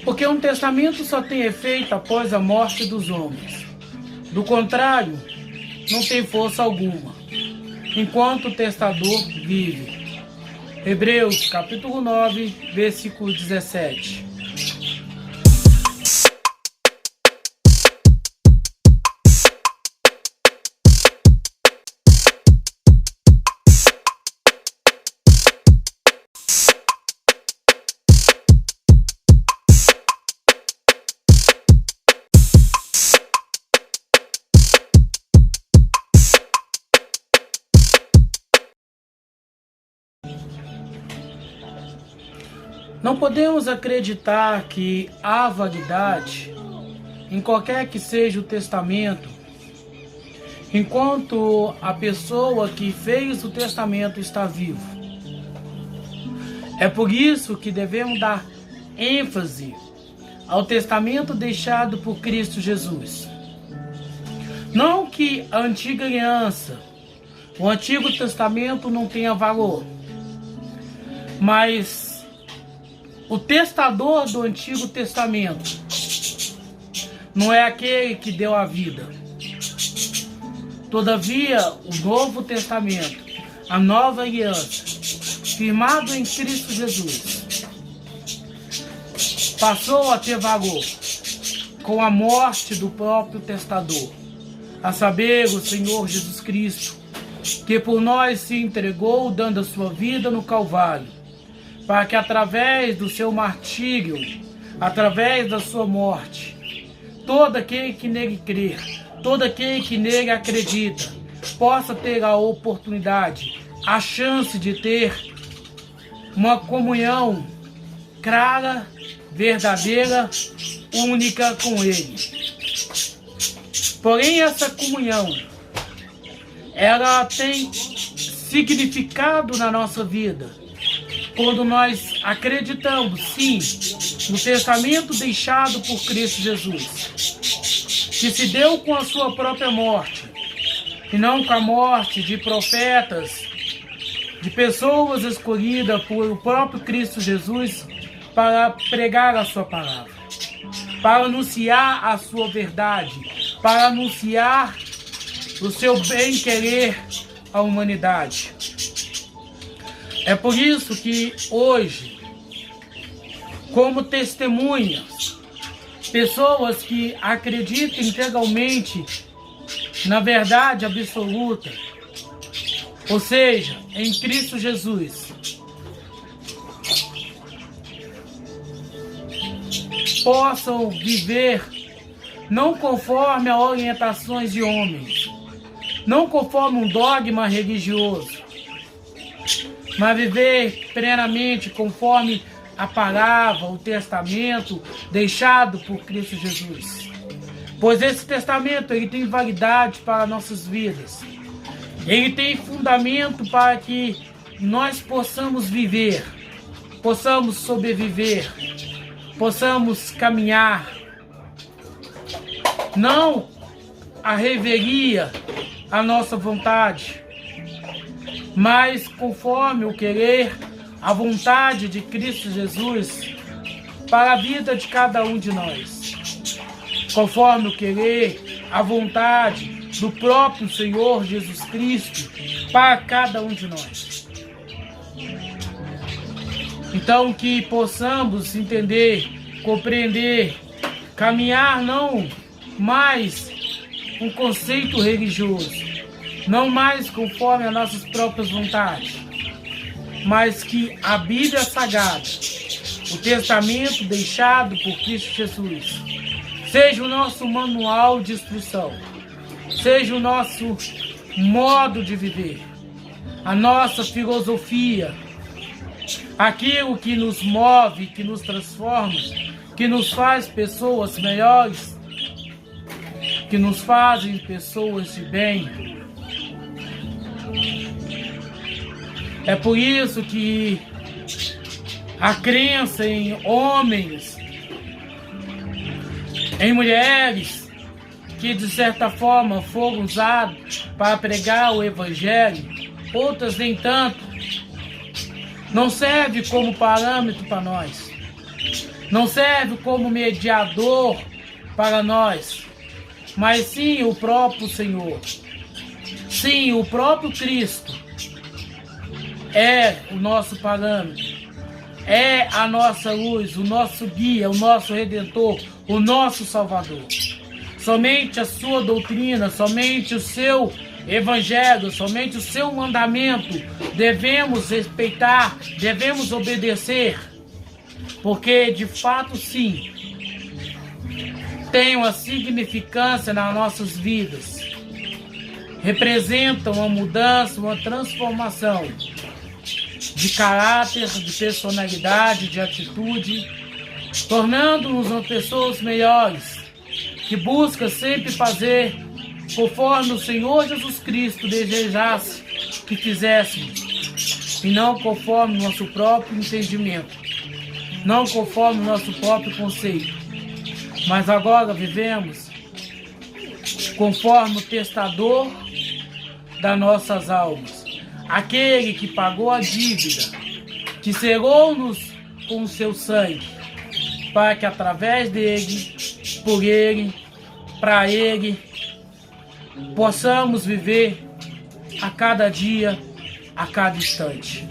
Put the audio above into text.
Porque um testamento só tem efeito após a morte dos homens. Do contrário, não tem força alguma, enquanto o testador vive. Hebreus capítulo 9, versículo 17. Não podemos acreditar que há validade em qualquer que seja o testamento, enquanto a pessoa que fez o testamento está viva. É por isso que devemos dar ênfase ao testamento deixado por Cristo Jesus. Não que a antiga aliança, o Antigo Testamento não tenha valor, mas o testador do Antigo Testamento não é aquele que deu a vida. Todavia, o Novo Testamento, a nova aliança, firmado em Cristo Jesus, passou a ter valor com a morte do próprio testador, a saber, o Senhor Jesus Cristo, que por nós se entregou dando a sua vida no Calvário, para que através do seu martírio, através da sua morte, todo aquele que nele crer, todo aquele que nele acredita, possa ter a oportunidade, a chance de ter uma comunhão clara, verdadeira, única com ele. Porém, essa comunhão, ela tem significado na nossa vida quando nós acreditamos, sim, no testamento deixado por Cristo Jesus, que se deu com a sua própria morte, e não com a morte de profetas, de pessoas escolhidas por o próprio Cristo Jesus para pregar a sua palavra, para anunciar a sua verdade, para anunciar o seu bem-querer à humanidade. É por isso que hoje, como testemunhas, pessoas que acreditam integralmente na verdade absoluta, ou seja, em Cristo Jesus, possam viver não conforme as orientações de homens, não conforme um dogma religioso, mas viver plenamente conforme a palavra, o testamento deixado por Cristo Jesus. Pois esse testamento ele tem validade para nossas vidas. Ele tem fundamento para que nós possamos viver, possamos sobreviver, possamos caminhar. Não a revelia, a nossa vontade, mas conforme o querer, a vontade de Cristo Jesus para a vida de cada um de nós. Conforme o querer, a vontade do próprio Senhor Jesus Cristo para cada um de nós. Então que possamos entender, compreender, caminhar não mais um conceito religioso, não mais conforme as nossas próprias vontades, mas que a Bíblia Sagrada, o testamento deixado por Cristo Jesus, seja o nosso manual de instrução, seja o nosso modo de viver, a nossa filosofia, aquilo que nos move, que nos transforma, que nos faz pessoas melhores, que nos fazem pessoas de bem. É por isso que a crença em homens, em mulheres, que de certa forma foram usados para pregar o Evangelho, outras nem tanto, não serve como parâmetro para nós. Não serve como mediador para nós, mas sim o próprio Senhor. Sim, o próprio Cristo é o nosso parâmetro, é a nossa luz, o nosso guia, o nosso Redentor, o nosso Salvador. Somente a sua doutrina, somente o seu Evangelho, somente o seu mandamento devemos respeitar, devemos obedecer, porque de fato sim, tem uma significância nas nossas vidas, representam uma mudança, uma transformação de caráter, de personalidade, de atitude, tornando-nos uma pessoas melhores, que busca sempre fazer conforme o Senhor Jesus Cristo desejasse que fizéssemos, e não conforme o nosso próprio entendimento, não conforme o nosso próprio conceito, mas agora vivemos conforme o testador das nossas almas, aquele que pagou a dívida, que selou-nos com o seu sangue, para que através dele, por ele, para ele, possamos viver a cada dia, a cada instante.